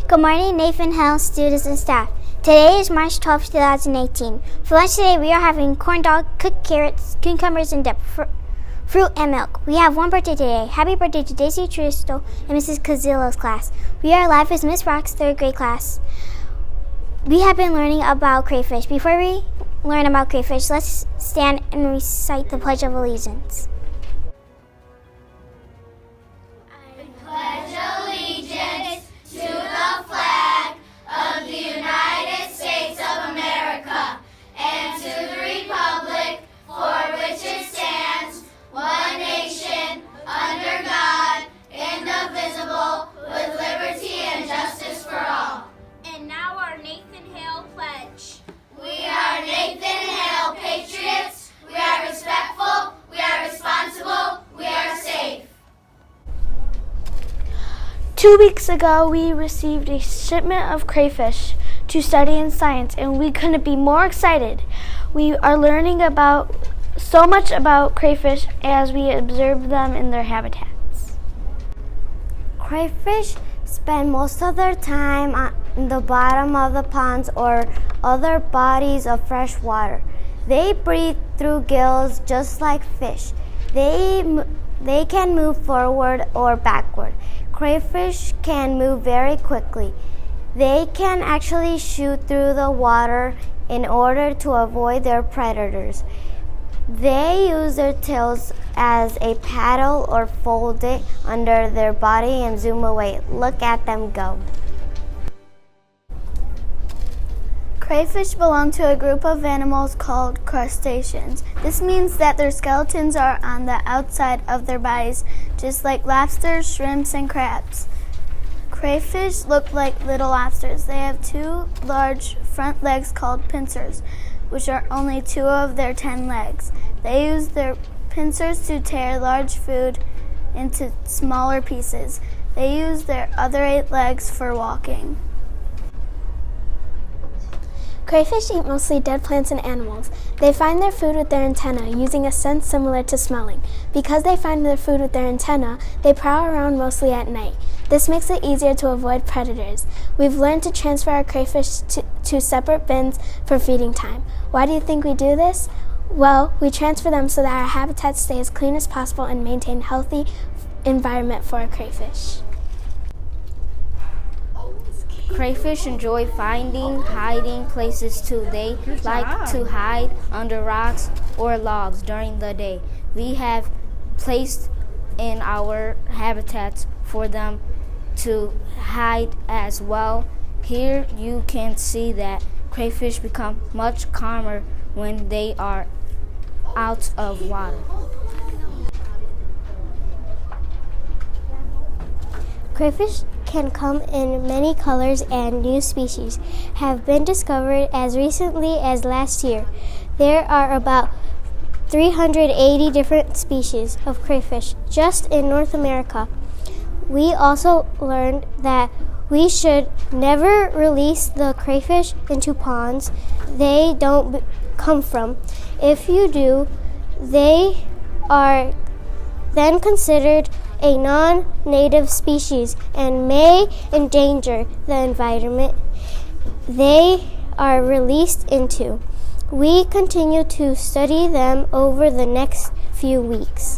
Good morning, Nathan Hill, students and staff. Today is March 12, 2018. For lunch today, we are having corn dog, cooked carrots, cucumbers, and dip, fruit, and milk. We have one birthday today. Happy birthday to Daisy Tristo and Mrs. Cazillo's class. We are live with Miss Rock's third grade class. We have been learning about crayfish. Before we learn about crayfish, let's stand and recite the Pledge of Allegiance. We are Nathan Hale Patriots. We are respectful. We are responsible. We are safe. 2 weeks ago, we received a shipment of crayfish to study in science, and we couldn't be more excited. We are learning about so much about crayfish as we observe them in their habitats. Crayfish spend most of their time on the bottom of the ponds or other bodies of fresh water. They breathe through gills just like fish. They can move forward or backward. Crayfish can move very quickly. They can actually shoot through the water in order to avoid their predators. They use their tails as a paddle or fold it under their body and zoom away. Look at them go. Crayfish belong to a group of animals called crustaceans. This means that their skeletons are on the outside of their bodies, just like lobsters, shrimps, and crabs. Crayfish look like little lobsters. They have 2 large front legs called pincers, which are only 2 of their 10 legs. They use their pincers to tear large food into smaller pieces. They use their other 8 legs for walking. Crayfish eat mostly dead plants and animals. They find their food with their antennae, using a sense similar to smelling. Because they find their food with their antennae, they prowl around mostly at night. This makes it easier to avoid predators. We've learned to transfer our crayfish to separate bins for feeding time. Why do you think we do this? Well, we transfer them so that our habitats stay as clean as possible and maintain a healthy environment for our crayfish. Crayfish enjoy finding hiding places too. They like to hide under rocks or logs during the day. We have placed in our habitats for them to hide as well. Here you can see that crayfish become much calmer when they are out of water. Crayfish can come in many colors, and new species have been discovered as recently as last year. There are about 380 different species of crayfish just in North America. We also learned that we should never release the crayfish into ponds they don't come from. If you do, they are then considered a non-native species and may endanger the environment they are released into. We continue to study them over the next few weeks.